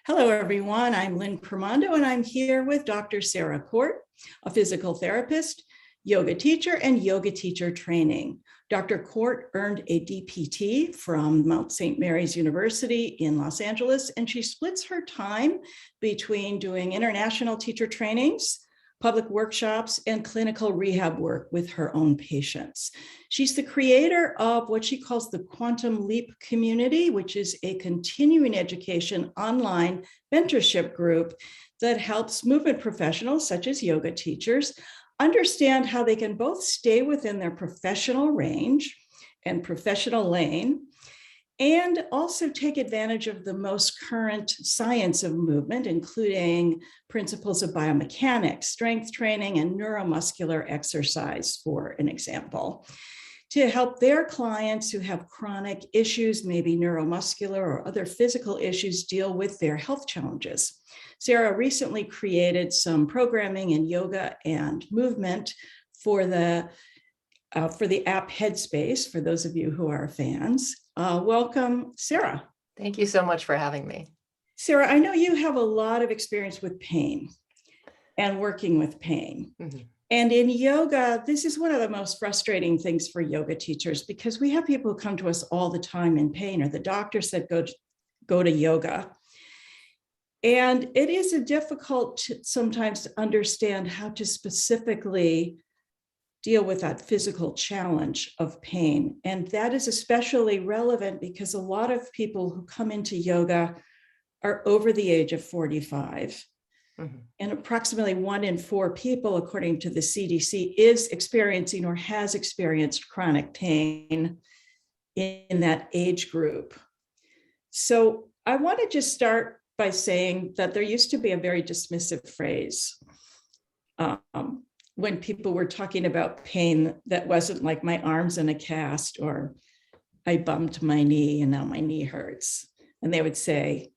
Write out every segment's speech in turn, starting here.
Hello, everyone. I'm Lynn Cremando, and I'm here with Dr. Sarah Court, a physical therapist, yoga teacher, and yoga teacher training. Dr. Court earned a DPT from Mount St. Mary's University in Los Angeles, and she splits her time between doing international teacher trainings, public workshops, and clinical rehab work with her own patients. She's the creator of what she calls the Quantum Leap community, which is a continuing education online mentorship group that helps movement professionals, such as yoga teachers, understand how they can both stay within their professional range and professional lane, and also take advantage of the most current science of movement, including principles of biomechanics, strength training, and neuromuscular exercise, for an example, to help their clients who have chronic issues, maybe neuromuscular or other physical issues, deal with their health challenges. Sarah recently created some programming in yoga and movement for the app Headspace, for those of you who are fans. Welcome, Sarah. Thank you so much for having me. Sarah, I know you have a lot of experience with pain and working with pain. Mm-hmm. And in yoga, this is one of the most frustrating things for yoga teachers, because we have people who come to us all the time in pain, or the doctor said, go to yoga. And it is difficult sometimes to understand how to specifically deal with that physical challenge of pain. And that is especially relevant because a lot of people who come into yoga are over the age of 45. Mm-hmm. And approximately 1 in 4 people, according to the CDC, is experiencing or has experienced chronic pain in that age group. So I want to just start by saying that there used to be a very dismissive phrase when people were talking about pain that wasn't like my arm's in a cast, or I bumped my knee and now my knee hurts. And they would say,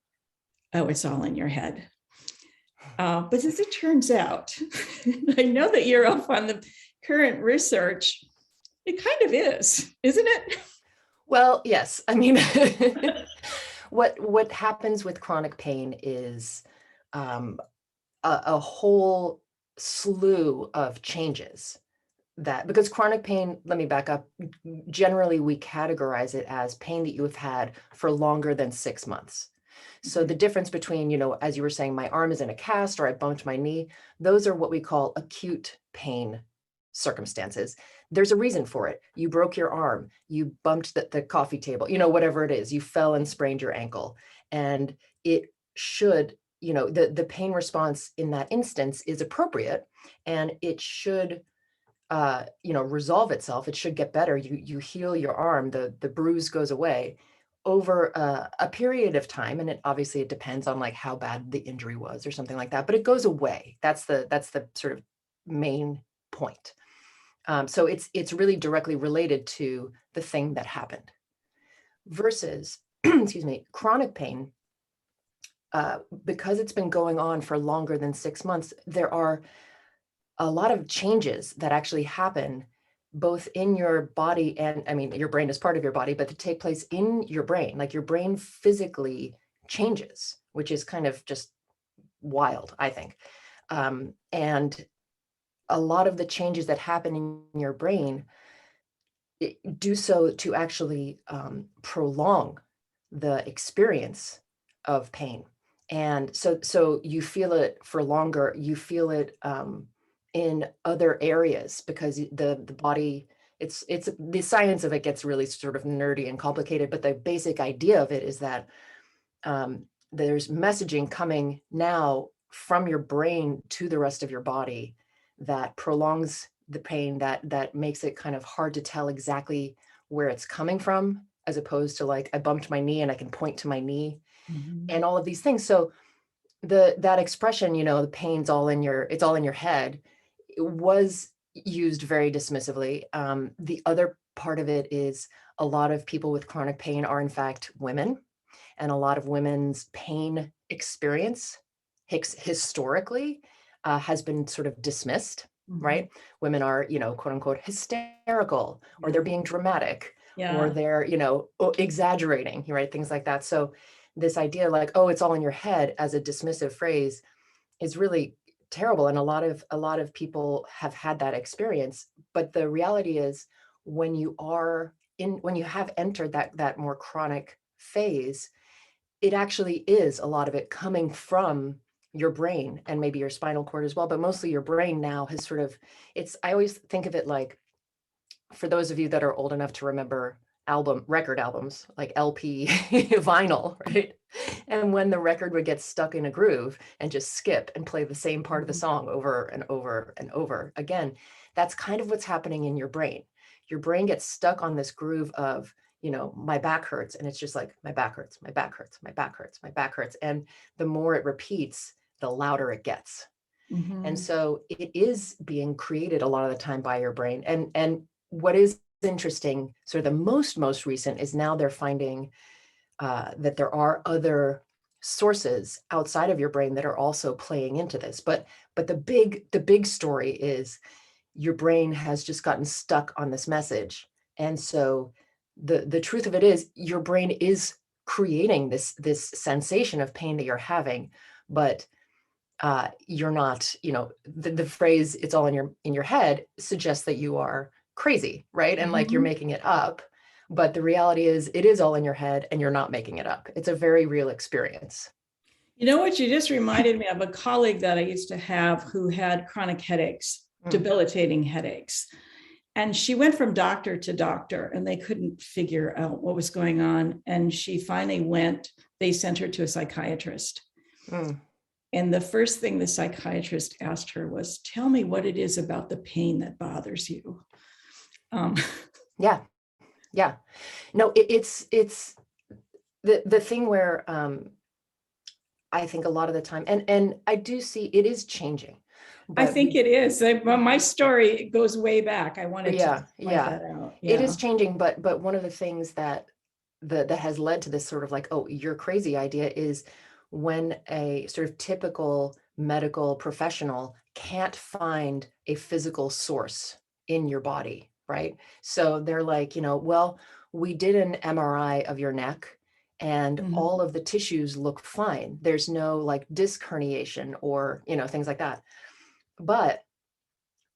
oh, it's all in your head. But as it turns out, I know that you're up on the current research. It kind of is, isn't it? Well, yes. I mean, what happens with chronic pain is a whole slew of changes that, because chronic pain, let me back up, generally we categorize it as pain that you have had for longer than 6 months. So the difference between, as you were saying, my arm is in a cast or I bumped my knee, those are what we call acute pain circumstances. There's a reason for it. You broke your arm, you bumped the coffee table, whatever it is, you fell and sprained your ankle. And it should, the pain response in that instance is appropriate, and it should, resolve itself. It should get better. You heal your arm, the bruise goes away over a period of time. And it depends on like how bad the injury was or something like that, but it goes away. That's the sort of main point. So it's really directly related to the thing that happened versus, excuse me, chronic pain. Because it's been going on for longer than 6 months, there are a lot of changes that actually happen both in your body and, your brain is part of your body, but to take place in your brain, like your brain physically changes, which is kind of just wild, I think. And a lot of the changes that happen in your brain do so to actually prolong the experience of pain. And so you feel it for longer, you feel it in other areas, because the body, it's the science of it gets really sort of nerdy and complicated, but the basic idea of it is that there's messaging coming now from your brain to the rest of your body that prolongs the pain, that makes it kind of hard to tell exactly where it's coming from, as opposed to like, I bumped my knee and I can point to my knee. Mm-hmm. And all of these things. So that expression, the pain's it's all in your head, it was used very dismissively. The other part of it is a lot of people with chronic pain are in fact women, and a lot of women's pain experience historically has been sort of dismissed, mm-hmm. right? Women are, quote unquote, hysterical, or they're being dramatic, or they're, exaggerating, right? Things like that. So this idea like, oh, it's all in your head as a dismissive phrase is really terrible. And a lot of people have had that experience. But the reality is when you have entered that more chronic phase, it actually is a lot of it coming from your brain and maybe your spinal cord as well, but mostly your brain now has sort of, I always think of it like, for those of you that are old enough to remember record albums like LP vinyl, right? And when the record would get stuck in a groove and just skip and play the same part of the song over and over and over again, that's kind of what's happening in your brain. Your brain gets stuck on this groove of, my back hurts, and it's just like, my back hurts, my back hurts, my back hurts, my back hurts. And the more it repeats, the louder it gets. And so it is being created a lot of the time by your brain. And what is interesting, sort of the most recent, is now they're finding that there are other sources outside of your brain that are also playing into this. But the big story is your brain has just gotten stuck on this message. And so the truth of it is your brain is creating this sensation of pain that you're having, but you're not, the phrase "it's all in your head" suggests that you are crazy, right? And like you're making it up. But the reality is it is all in your head and you're not making it up. It's a very real experience. You know what? You just reminded me of a colleague that I used to have who had chronic headaches, debilitating headaches. And she went from doctor to doctor and they couldn't figure out what was going on. And she finally they sent her to a psychiatrist. And the first thing the psychiatrist asked her was, tell me what it is about the pain that bothers you. Yeah. No, it's the thing where I think a lot of the time, and I do see it is changing. I think it is. My story goes way back. I wanted to point that out. It is changing, but one of the things that has led to this sort of like, oh, you're crazy idea is when a sort of typical medical professional can't find a physical source in your body, right? So they're like, well, we did an MRI of your neck and all of the tissues look fine. There's no like disc herniation or, things like that. But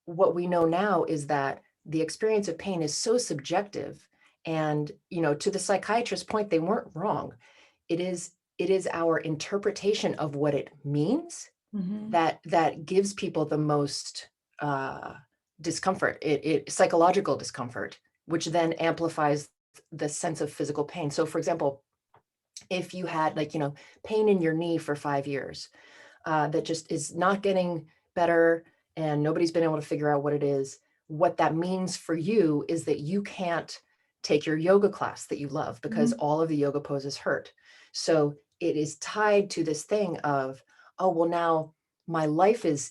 what we know now is that the experience of pain is so subjective. And, to the psychiatrist's point, they weren't wrong. It is our interpretation of what it means that gives people the most discomfort, psychological discomfort, which then amplifies the sense of physical pain. So for example, if you had pain in your knee for 5 years, that just is not getting better and nobody's been able to figure out what it is, what that means for you is that you can't take your yoga class that you love because all of the yoga poses hurt. So it is tied to this thing of, oh, well, now my life is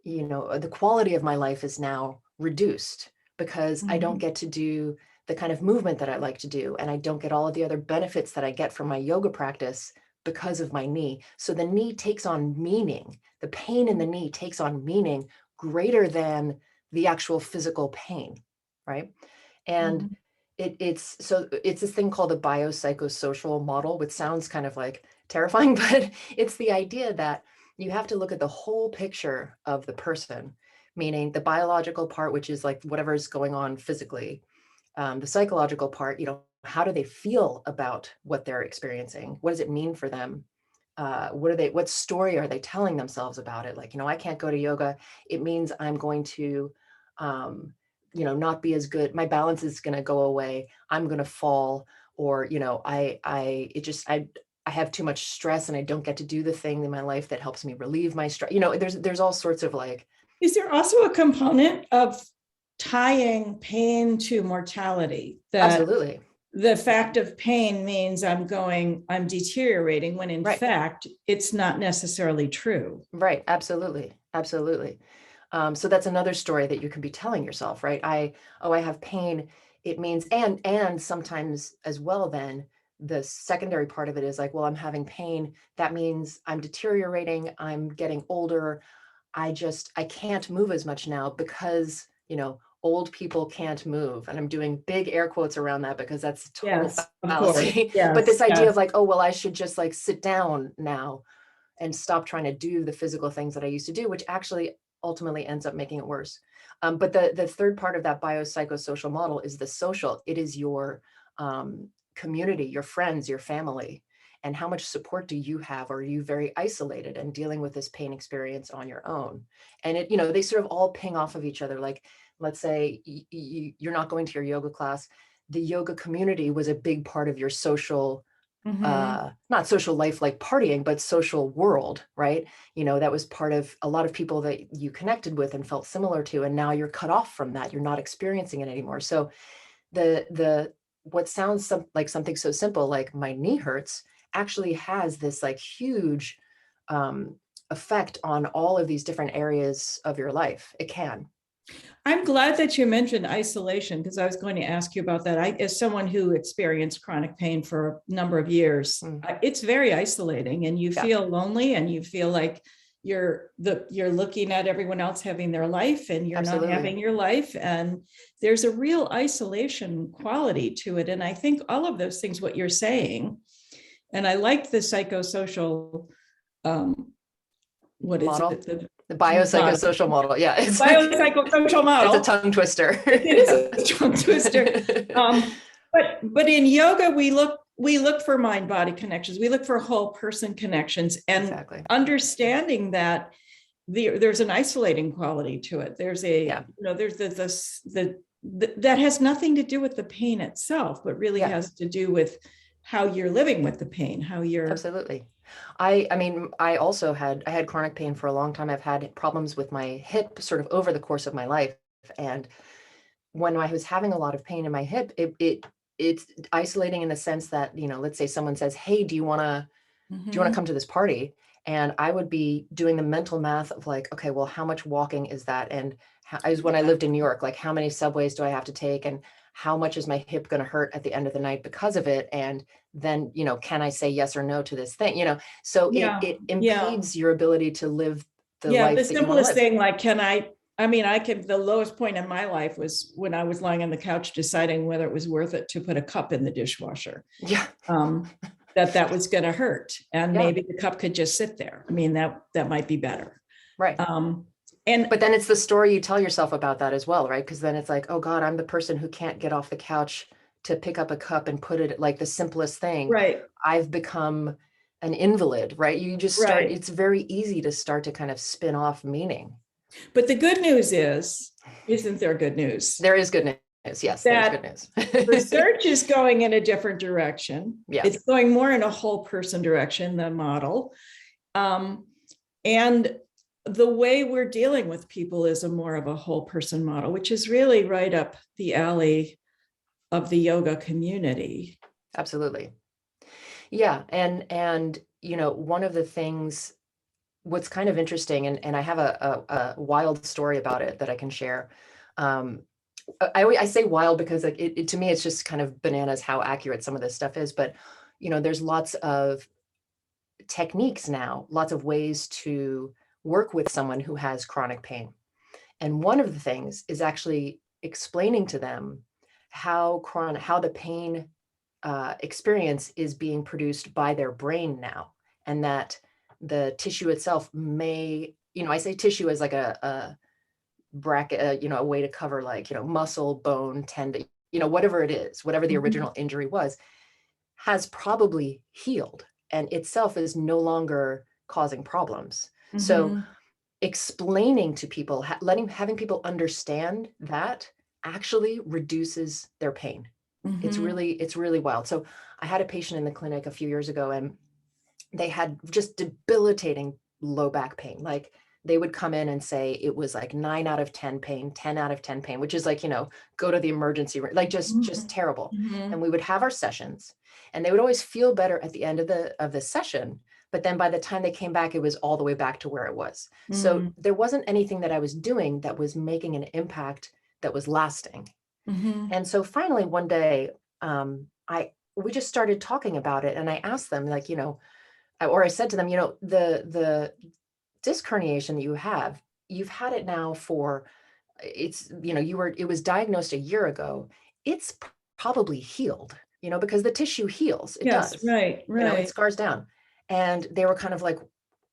the quality of my life is now reduced because I don't get to do the kind of movement that I like to do. And I don't get all of the other benefits that I get from my yoga practice because of my knee. So the knee takes on meaning. The pain in the knee takes on meaning greater than the actual physical pain, right? And it's this thing called the biopsychosocial model, which sounds kind of like terrifying, but it's the idea that you have to look at the whole picture of the person, meaning the biological part, which is like whatever is going on physically, the psychological part, how do they feel about what they're experiencing? What does it mean for them? What story are they telling themselves about it? Like, I can't go to yoga. It means I'm going to, not be as good. My balance is going to go away. I'm going to fall, or, I have too much stress and I don't get to do the thing in my life that helps me relieve my stress. There's all sorts of like. Is there also a component of tying pain to mortality? That Absolutely. The fact of pain means I'm deteriorating, when in fact, it's not necessarily true. Right. Absolutely. So that's another story that you can be telling yourself, right? I have pain. It means, and sometimes as well, then the secondary part of it is like, well, I'm having pain. That means I'm deteriorating. I'm getting older. I can't move as much now because, old people can't move. And I'm doing big air quotes around that because that's a total Yes, of course. fallacy. Yes, But this idea yes. of like, oh, well, I should just like sit down now and stop trying to do the physical things that I used to do, which actually ultimately ends up making it worse. But the third part of that biopsychosocial model is the social. It is your community, your friends, your family. And how much support do you have? Or are you very isolated and dealing with this pain experience on your own? And it, they sort of all ping off of each other. Like, let's say you're not going to your yoga class. The yoga community was a big part of your social, not social life like partying, but social world, right? That was part of a lot of people that you connected with and felt similar to, and now you're cut off from that. You're not experiencing it anymore. So what sounds like something so simple, like my knee hurts, actually has this like huge effect on all of these different areas of your life. It can. I'm glad that you mentioned isolation, because I was going to ask you about that. As someone who experienced chronic pain for a number of years, it's very isolating, and you feel lonely, and you feel like you're looking at everyone else having their life, and you're Absolutely. not having your life. And there's a real isolation quality to it. And I think all of those things, what you're saying, and I like the psychosocial, what model? is it? The biopsychosocial model. Yeah. It's biopsychosocial model. It's a tongue twister. It is a tongue twister. But in yoga, we look for mind-body connections. We look for whole person connections, and understanding that there's an isolating quality to it. There's that has nothing to do with the pain itself, but really has to do with how you're living with the pain, how you're. Absolutely. I mean, I had chronic pain for a long time. I've had problems with my hip sort of over the course of my life. And when I was having a lot of pain in my hip, it's isolating in the sense that, let's say someone says, hey, do you want to come to this party? And I would be doing the mental math of like, okay, well, how much walking is that? And when I lived in New York, like how many subways do I have to take? And how much is my hip going to hurt at the end of the night because of it? And then, can I say yes or no to this thing? So it impedes your ability to live the life. The simplest thing, like, the lowest point in my life was when I was lying on the couch deciding whether it was worth it to put a cup in the dishwasher. Yeah. That was going to hurt. And maybe the cup could just sit there. That might be better. Right. But then it's the story you tell yourself about that as well, right? Because then it's like, oh God, I'm the person who can't get off the couch to pick up a cup and put it, like the simplest thing. Right. I've become an invalid, right? You just start, it's very easy to start to kind of spin off meaning. But the good news isn't there good news? There is good news. Yes, there's good news. Research is going in a different direction. Yeah. It's going more in a whole person direction, the model. And the way we're dealing with people is more of a whole person model, which is really right up the alley of the yoga community. Absolutely. Yeah. And one of the things, what's kind of interesting, and I have a wild story about it that I can share. I say wild because like it to me, it's just kind of bananas how accurate some of this stuff is. But, there's lots of techniques now, lots of ways to work with someone who has chronic pain. And one of the things is actually explaining to them how the pain experience is being produced by their brain now, and that the tissue itself may, I say tissue as like a bracket, a way to cover like, muscle, bone, tendon, whatever it is, whatever the original injury was, has probably healed and itself is no longer causing problems. So explaining to people, having people understand that actually reduces their pain. It's really wild. So I had a patient in the clinic a few years ago, and they had just debilitating low back pain. Like they would come in and say it was like 9 out of 10 pain, 10 out of 10 pain, which is like, go to the emergency room, like just terrible. And we would have our sessions, and they would always feel better at the end of the session. But then by the time they came back, it was all the way back to where it was. So there wasn't anything that I was doing that was making an impact that was lasting. And so finally one day, we just started talking about it, and I asked them, like, or I said to them, the disc herniation that you've had it now for it was diagnosed a year ago. It's probably healed, because the tissue heals. It Yes, does, right, it right. scars down. And they were kind of like,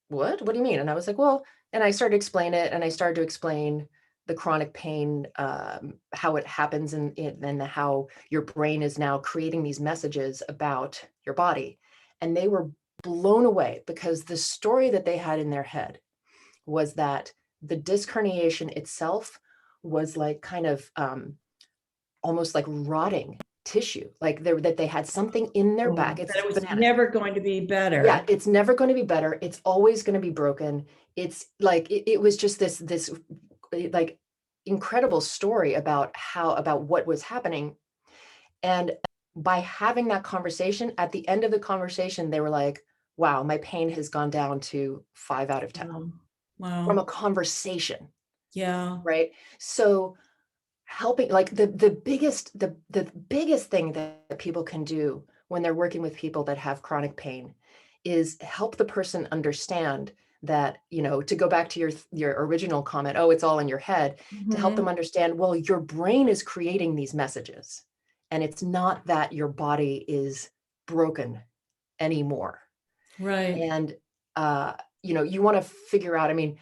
what do you mean? And I was like, well, and I started to explain it, and I started to explain the chronic pain, how it happens, and how your brain is now creating these messages about your body. And they were blown away, because the story that they had in their head was that the disc herniation itself was like kind of almost like rotting tissue, like that they had something in their back. That It's it was bananas. never going to be Yeah, better. it's never going to be better. It's always going to be broken. It's like it was just this like incredible story about what was happening. And by having that conversation, at the end of the conversation, they were like, wow, my pain has gone down to 5 out of 10 from a Wow. conversation, Yeah. right? So helping, like the biggest thing that people can do when they're working with people that have chronic pain is help the person understand that, to go back to your original comment, oh, it's all in your head, to help them Mhm. understand, well, your brain is creating these messages, and it's not that your body is broken anymore. Right. And you want to figure out, I mean,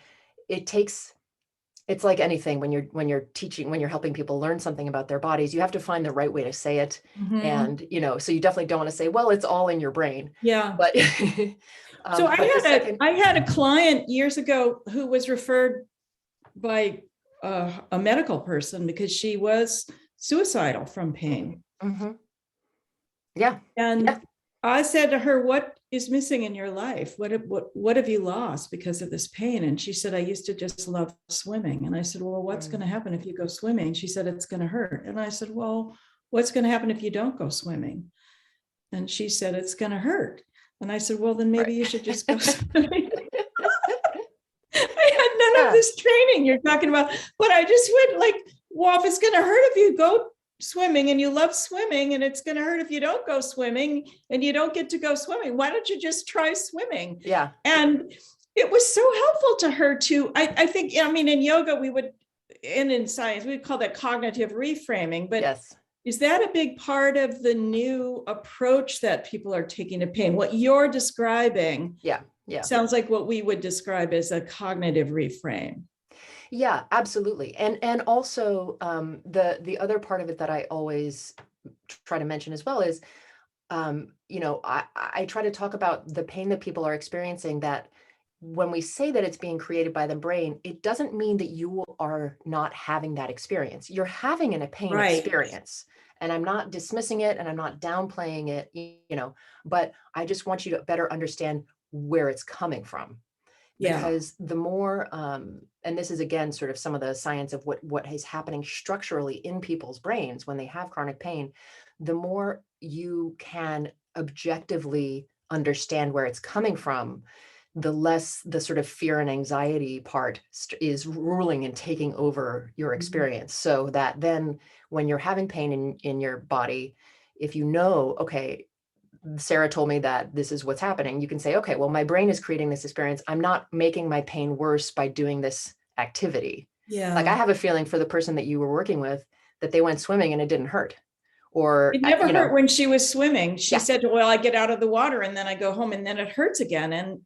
it's like anything when you're teaching, when you're helping people learn something about their bodies, you have to find the right way to say it. Mhm. And, so you definitely don't want to say, well, it's all in your brain. Yeah. But So but the second, I had a client years ago who was referred by a medical person because she was suicidal from pain. Mhm. Yeah, yeah, And I said to her, "What is missing in your life? What have you lost because of this pain?" And she said, "I used to just love swimming." And I said, "Well, what's going to happen if you go swimming?" She said, "It's going to hurt." And I said, "Well, what's going to happen if you don't go swimming?" And she said, "It's going to hurt." And I said, "Well, then maybe right. you should just go swimming." I had none of Yeah, this training you're talking about, but I just went like, well, if it's going to hurt if you go swimming and you love swimming, and it's going to hurt if you don't go swimming and you don't get to go swimming, why don't you just try swimming? yeah, And it was so helpful to her too. I think, I mean, in yoga, we would, and in science, we call that cognitive reframing, but yes, is that a big part of the new approach that people are taking to pain? What you're describing yeah, yeah. sounds like what we would describe as a cognitive reframe. Yeah, absolutely. And also, the other part of it that I always try to mention as well is, I try to talk about the pain that people are experiencing, that when we say that it's being created by the brain, it doesn't mean that you are not having that experience. You're having a pain Right. experience. And I'm not dismissing it, and I'm not downplaying it, but I just want you to better understand where it's coming from. Yeah. Because the more, and this is again sort of some of the science of what is happening structurally in people's brains when they have chronic pain, the more you can objectively understand where it's coming from, the less the sort of fear and anxiety part is ruling and taking over your experience. So that then when you're having pain in your body, if okay, Sarah told me that this is what's happening, you can say, okay, well, my brain is creating this experience. I'm not making my pain worse by doing this activity. Like, I Yeah. have a feeling for the person that you were working with, that they went swimming and it didn't hurt. Or, It never hurt when she was swimming. She yeah, said, well, I get out of the water and then I go home and then it hurts again. And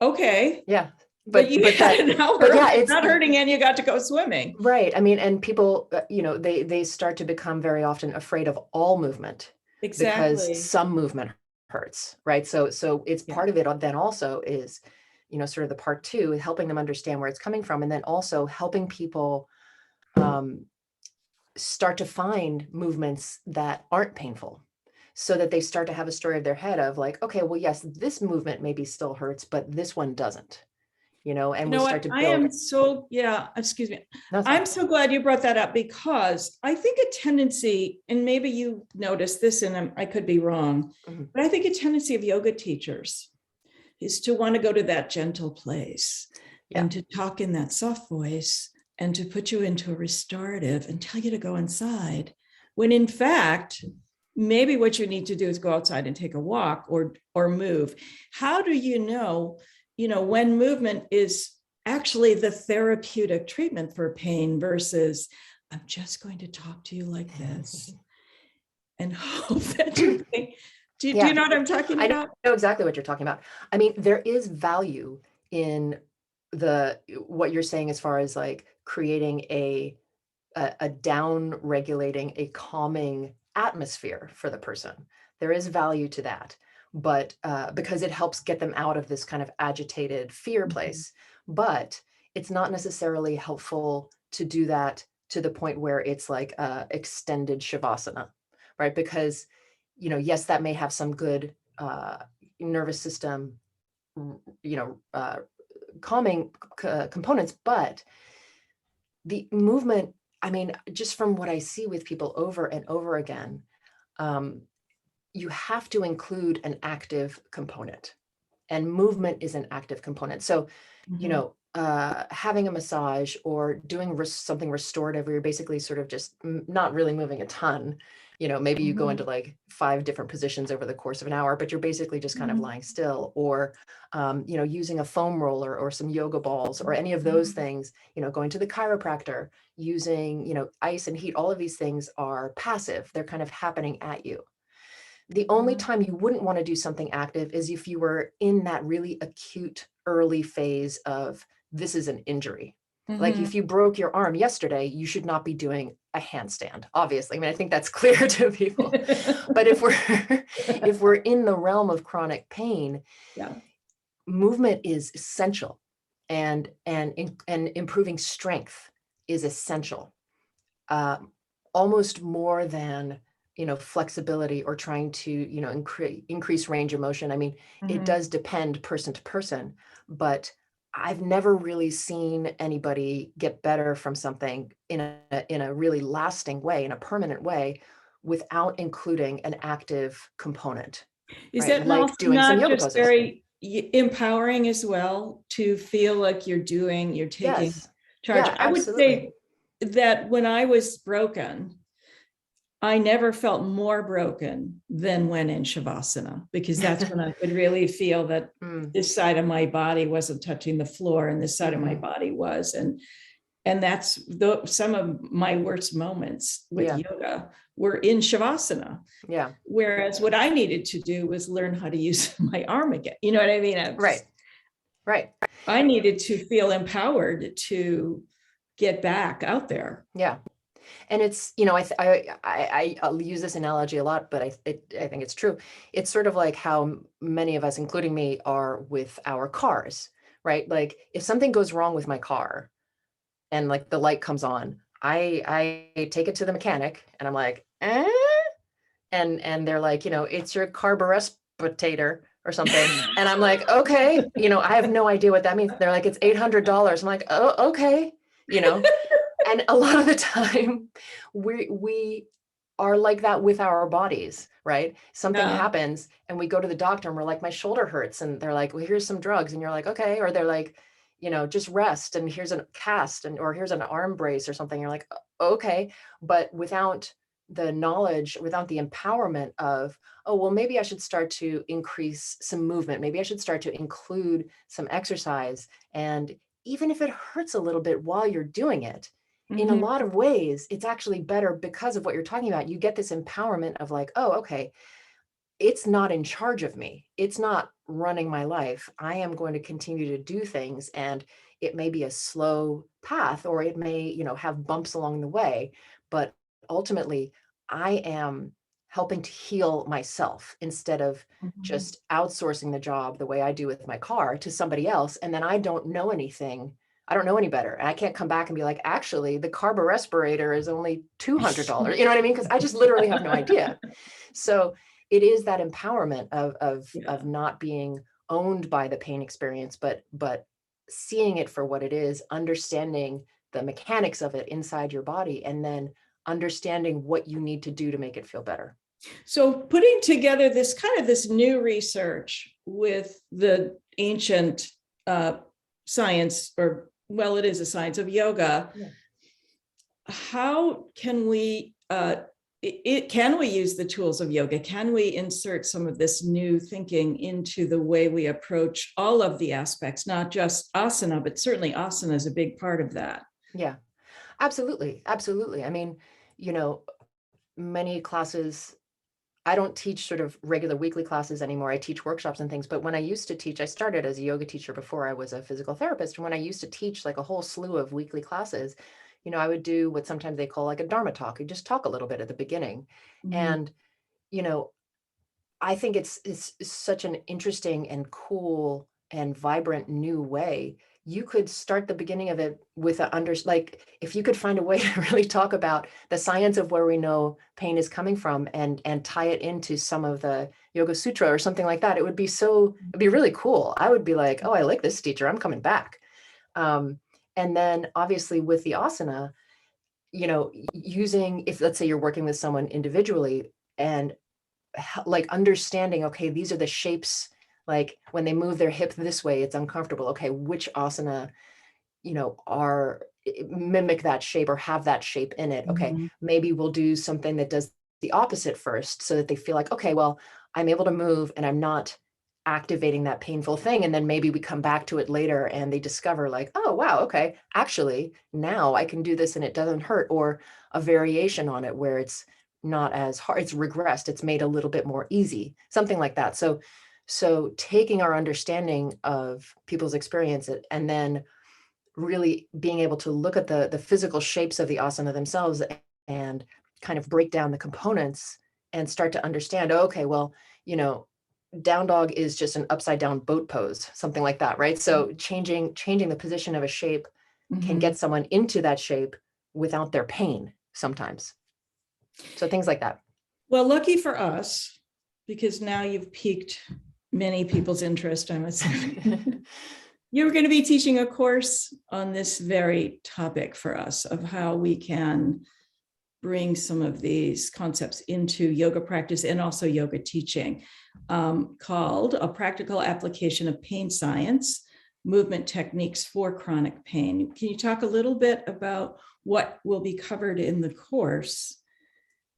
okay, yeah. but you had an But hour of yeah, it not hurting and you got to go swimming. right. I mean, and people, they start to become very often afraid of all movement, because Exactly. some movement hurts, right? So it's Yeah. part of it then also is, sort of the part two, helping them understand where it's coming from, and then also helping people um, start to find movements that aren't painful, so that they start to have a story of their head of like, okay, well, yes, this movement maybe still hurts, but this one doesn't, You and we know start what? to I build. am so, yeah, excuse me. No, it's fine. I'm so glad you brought that up, because I think a tendency, and maybe you noticed this and I could be wrong, Mhm. but I think a tendency of yoga teachers is to want to go to that gentle place Yeah. and to talk in that soft voice and to put you into a restorative and tell you to go inside. When in fact, maybe what you need to do is go outside and take a walk or move. How do you know when movement is actually the therapeutic treatment for pain versus I'm just going to talk to you like this and hope that you're do you know what I'm talking about? I know exactly what you're talking about. I mean, there is value in what you're saying as far as like creating a down regulating, a calming atmosphere for the person. There is value to that, but because it helps get them out of this kind of agitated fear place. But it's not necessarily helpful to do that to the point where it's like extended shavasana, right? Because, yes, that may have some good nervous system, calming components, but the movement, I mean, just from what I see with people over and over again, you have to include an active component, and movement is an active component. So, having a massage or doing something restorative where you're basically sort of just not really moving a ton, maybe you go into like 5 different positions over the course of an hour, but you're basically just kind of lying still, or, using a foam roller or some yoga balls or any of those things, going to the chiropractor, using, ice and heat, all of these things are passive. They're kind of happening at you. The only time you wouldn't want to do something active is if you were in that really acute early phase of this is an injury. Like if you broke your arm yesterday, you should not be doing a handstand, obviously. I mean, I think that's clear to people. But if we're in the realm of chronic pain, movement is essential, and improving strength is essential, almost more than flexibility or trying to increase range of motion. I mean, it does depend person to person, but I've never really seen anybody get better from something in a really lasting way, in a permanent way, without including an active component. Is right? that Like doing some not yoga just poses. very empowering as well to feel like you're taking Yes. charge? Yeah, I would absolutely. say that when I was broken, I never felt more broken than when in Shavasana, because that's when I could really feel that this side of my body wasn't touching the floor and this side of my body was. And that's some of my worst moments with yoga were in Shavasana. Yeah. Whereas what I needed to do was learn how to use my arm again. You know what I mean? Right. I needed to feel empowered to get back out there. Yeah. And it's, I'll use this analogy a lot, but I think it's true. It's sort of like how many of us, including me, are with our cars, right? Like if something goes wrong with my car and like the light comes on, I take it to the mechanic and I'm like, eh? And they're like, it's your carburetor or something. And I'm like, okay, I have no idea what that means. They're like, it's $800. I'm like, oh, okay. And a lot of the time we are like that with our bodies, right? Something happens and we go to the doctor and we're like, my shoulder hurts. And they're like, well, here's some drugs. And you're like, okay. Or they're like, just rest. And here's a cast or here's an arm brace or something. You're like, okay. But without the knowledge, without the empowerment of, oh, well, maybe I should start to increase some movement. Maybe I should start to include some exercise. And even if it hurts a little bit while you're doing it, in a lot of ways, it's actually better because of what you're talking about. You get this empowerment of like, oh, okay, it's not in charge of me. It's not running my life. I am going to continue to do things. And it may be a slow path, or it may, have bumps along the way. But ultimately, I am helping to heal myself instead of just outsourcing the job the way I do with my car to somebody else. And then I don't know anything. I don't know any better. And I can't come back and be like, actually, the carburetor is only $200. You know what I mean? Because I just literally have no idea. So it is that empowerment of not being owned by the pain experience, but seeing it for what it is, understanding the mechanics of it inside your body, and then understanding what you need to do to make it feel better. So putting together this new research with the ancient science, or well, it is a science of yoga. How can we can we use the tools of yoga? Can we insert some of this new thinking into the way we approach all of the aspects, not just asana, but certainly asana is a big part of that. Yeah, absolutely. Absolutely. I mean, you know, many classes, I don't teach sort of regular weekly classes anymore. I teach workshops and things. But when I used to teach, I started as a yoga teacher before I was a physical therapist. And when I used to teach like a whole slew of weekly classes, I would do what sometimes they call like a Dharma talk. You just talk a little bit at the beginning. Mhm. And, you know, I think it's such an interesting and cool and vibrant new way. You could start the beginning of it with like if you could find a way to really talk about the science of where we know pain is coming from and tie it into some of the Yoga Sutra or something like that, it'd be really cool. I would be like, oh, I like this teacher. I'm coming back. And then obviously with the asana, using, if let's say you're working with someone individually and like understanding, okay, these are the shapes, like when they move their hip this way, it's uncomfortable. Okay, which asana, are mimic that shape or have that shape in it. Okay, Mhm. maybe we'll do something that does the opposite first so that they feel like, okay, well, I'm able to move and I'm not activating that painful thing. And then maybe we come back to it later and they discover like, oh, wow, okay, actually now I can do this and it doesn't hurt, or a variation on it where it's not as hard, it's regressed, it's made a little bit more easy, something like that. So taking our understanding of people's experience and then really being able to look at the physical shapes of the asana themselves and kind of break down the components and start to understand, okay, well, down dog is just an upside down boat pose, something like that, right? So changing the position of a shape can Mhm. get someone into that shape without their pain sometimes. So things like that. Well, lucky for us, because now you've piqued many people's interest, I'm assuming. You're going to be teaching a course on this very topic for us of how we can bring some of these concepts into yoga practice and also yoga teaching, called A Practical Application of Pain Science, Movement Techniques for Chronic Pain. Can you talk a little bit about what will be covered in the course?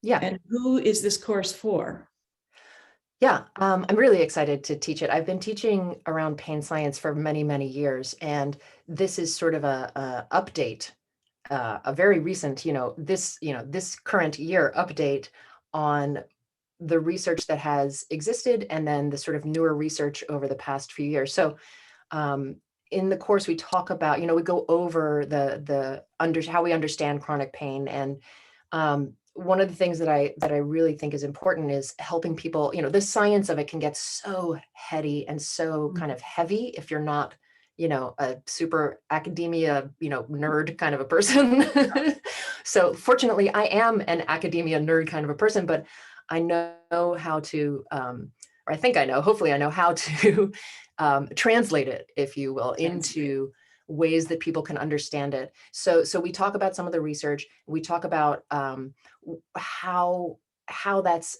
Yeah. And who is this course for? Yeah, I'm really excited to teach it. I've been teaching around pain science for many, many years, and this is sort of a update, a very recent, this current year update on the research that has existed, and then the sort of newer research over the past few years. So, um, in the course, we talk about, we go over how we understand chronic pain, and one of the things that I really think is important is helping people. The science of it can get so heady and so kind of heavy if you're not, a super academia, nerd kind of a person. So fortunately, I am an academia nerd kind of a person, but I know how to, or I think I know, hopefully I know how to translate it, if you will, into ways that people can understand it. So we talk about some of the research. We talk about how that's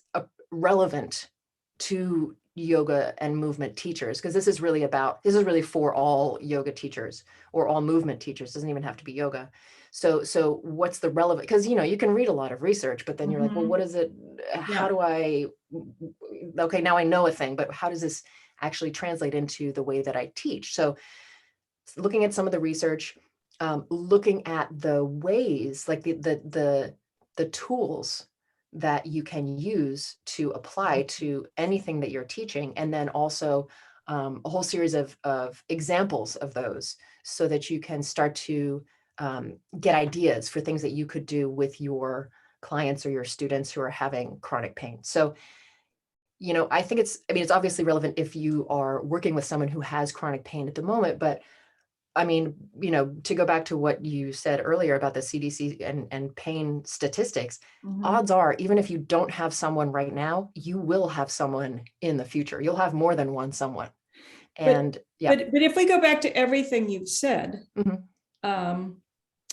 relevant to yoga and movement teachers, because this is really for all yoga teachers or all movement teachers. It doesn't even have to be yoga. So what's the relevant, because you can read a lot of research, but then you're like, well, what is it? How do I, okay, now I know a thing, but how does this actually translate into the way that I teach? So looking at some of the research, looking at the ways, like the tools that you can use to apply to anything that you're teaching, and then also a whole series of examples of those, so that you can start to get ideas for things that you could do with your clients or your students who are having chronic pain. So I think it's obviously relevant if you are working with someone who has chronic pain at the moment, but I mean, to go back to what you said earlier about the CDC and pain statistics, odds are, even if you don't have someone right now, you will have someone in the future. You'll have more than one someone. And but if we go back to everything you've said, Mhm.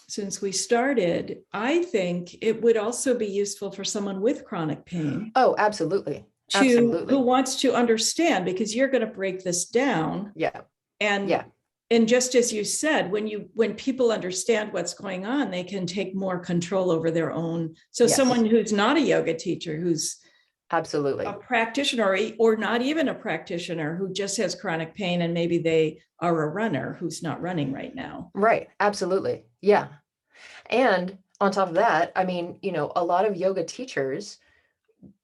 Since we started, I think it would also be useful for someone with chronic pain. Oh, absolutely. Who wants to understand, because you're going to break this down. Yeah. And Yeah. And just as you said, when people understand what's going on, they can take more control over their own. So Yes. someone who's not a yoga teacher, who's Absolutely. a practitioner, or not even a practitioner, who just has chronic pain, and maybe they are a runner who's not running right now. Right. Absolutely. Yeah. And on top of that, I mean, you know, a lot of yoga teachers,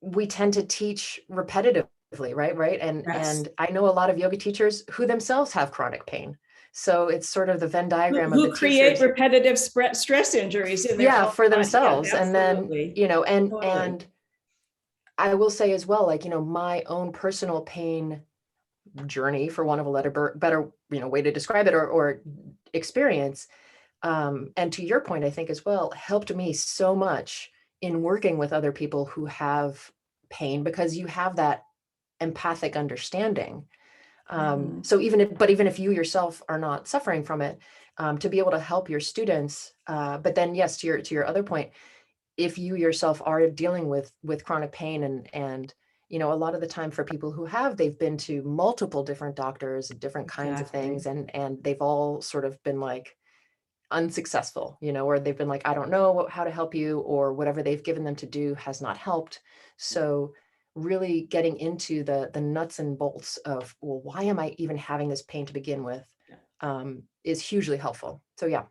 we tend to teach repetitively, right? And Yes. and I know a lot of yoga teachers who themselves have chronic pain. So it's sort of the Venn diagram of Who the create teachers, repetitive stress injuries in their yeah, own for mind. Yes, themselves. And then, absolutely. you know, Totally. and I will say as well, like, you know, my own personal pain journey, for want of a better, you know, way to describe it, or experience. And to your point, I think as well, helped me so much in working with other people who have pain, because you have that empathic understanding. So even if you yourself are not suffering from it, to be able to help your students. But then, yes, to your other point, if you yourself are dealing with chronic pain, and you know, a lot of the time for people who have, they've been to multiple different doctors, different kinds of Exactly. things, and they've all sort of been like unsuccessful, you know, or they've been like, I don't know how to help you, or whatever they've given them to do has not helped. So really getting into the nuts and bolts of, well, why am I even having this pain to begin with, is hugely helpful. So yeah.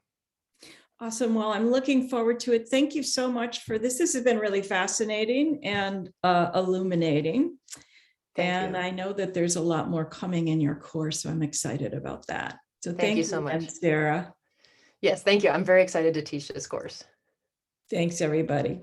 Awesome. Well, I'm looking forward to it. Thank you so much for this. This has been really fascinating and illuminating. Thank And you. I know that there's a lot more coming in your course, so I'm excited about that. So Thank you thank so you again, much. Sarah. Yes, thank you. I'm very excited to teach this course. Thanks, everybody.